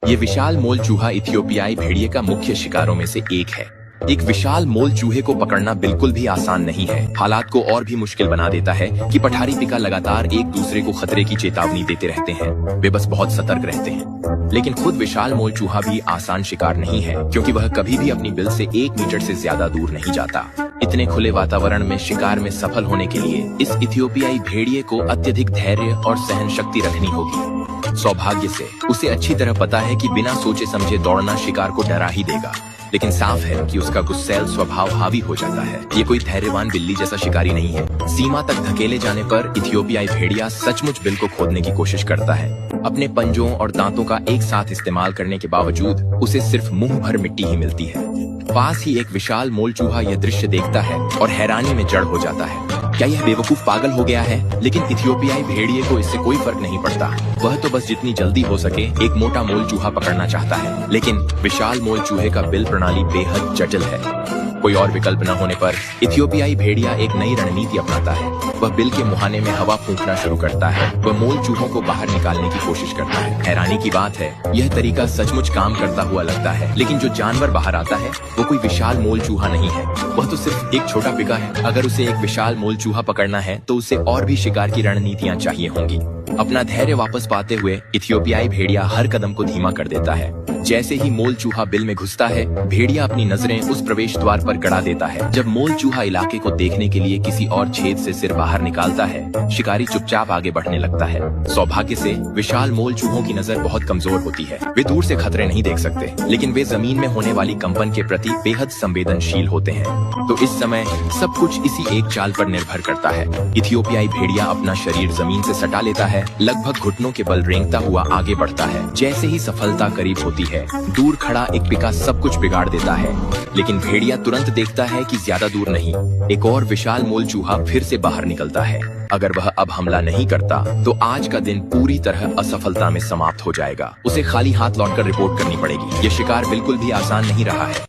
ये विशाल मोल चूहा इथियोपियाई भेड़िए का मुख्य शिकारों में से एक है। एक विशाल मोल चूहे को पकड़ना बिल्कुल भी आसान नहीं है। हालात को और भी मुश्किल बना देता है कि पठारी पिका लगातार एक दूसरे को खतरे की चेतावनी देते रहते हैं। वे बस बहुत सतर्क रहते हैं। लेकिन खुद विशाल मोल चूहा भी आसान शिकार नहीं है, क्योंकि वह कभी भी अपनी बिल से 1 मीटर से ज्यादा दूर नहीं जाता। इतने खुले वातावरण में शिकार में सफल होने के लिए इस इथियोपियाई भेड़िए को अत्यधिक धैर्य और सहन शक्ति रखनी होगी। सौभाग्य से उसे अच्छी तरह पता है कि बिना सोचे समझे दौड़ना शिकार को डरा ही देगा, लेकिन साफ है कि उसका गुस्सैल स्वभाव हावी हो जाता है। ये कोई धैर्यवान बिल्ली जैसा शिकारी नहीं है। सीमा तक धकेले जाने पर इथियोपियाई भेड़िया सचमुच बिल को खोदने की कोशिश करता है। अपने पंजों और दांतों का एक साथ इस्तेमाल करने के बावजूद उसे सिर्फ मुंह भर मिट्टी ही मिलती है। पास ही एक विशाल मोल चूहा यह दृश्य देखता है और हैरानी में जड़ हो जाता है। क्या यह बेवकूफ पागल हो गया है? लेकिन इथियोपियाई भेड़िए को इससे कोई फर्क नहीं पड़ता। वह तो बस जितनी जल्दी हो सके एक मोटा मोल चूहा पकड़ना चाहता है। लेकिन विशाल मोल चूहे का बिल प्रणाली बेहद जटिल है। कोई और विकल्प न होने पर इथियोपियाई भेड़िया एक नई रणनीति अपनाता है। वह बिल के मुहाने में हवा फूंकना शुरू करता है। वह मोल चूहों को बाहर निकालने की कोशिश करता है। हैरानी की बात है, यह तरीका सचमुच काम करता हुआ लगता है, लेकिन जो जानवर बाहर आता है वो कोई विशाल मोल चूहा नहीं है। वह तो सिर्फ एक छोटा पिका है। अगर उसे एक विशाल मोल चूहा पकड़ना है तो उसे और भी शिकार की रणनीतियां चाहिए होंगी। अपना धैर्य वापस पाते हुए इथियोपियाई भेड़िया हर कदम को धीमा कर देता है। जैसे ही मोल चूहा बिल में घुसता है, भेड़िया अपनी नजरें उस प्रवेश द्वार पर गड़ा देता है। जब मोल चूहा इलाके को देखने के लिए किसी और छेद से सिर बाहर निकालता है, शिकारी चुपचाप आगे बढ़ने लगता है। सौभाग्य से विशाल मोल चूहों की नजर बहुत कमजोर होती है। वे दूर से खतरे नहीं देख सकते, लेकिन वे जमीन में होने वाली कंपन के प्रति बेहद संवेदनशील होते हैं। तो इस समय सब कुछ इसी एक चाल पर निर्भर करता है। इथियोपियाई भेड़िया अपना शरीर जमीन से सटा लेता है, लगभग घुटनों के बल रेंगता हुआ आगे बढ़ता है। जैसे ही सफलता करीब होती है, दूर खड़ा एक पिका सब कुछ बिगाड़ देता है। लेकिन भेड़िया तुरंत देखता है कि ज्यादा दूर नहीं, एक और विशाल मोल चूहा फिर से बाहर निकलता है। अगर वह अब हमला नहीं करता तो आज का दिन पूरी तरह असफलता में समाप्त हो जाएगा। उसे खाली हाथ लौटकर रिपोर्ट करनी पड़ेगी। यह शिकार बिल्कुल भी आसान नहीं रहा है।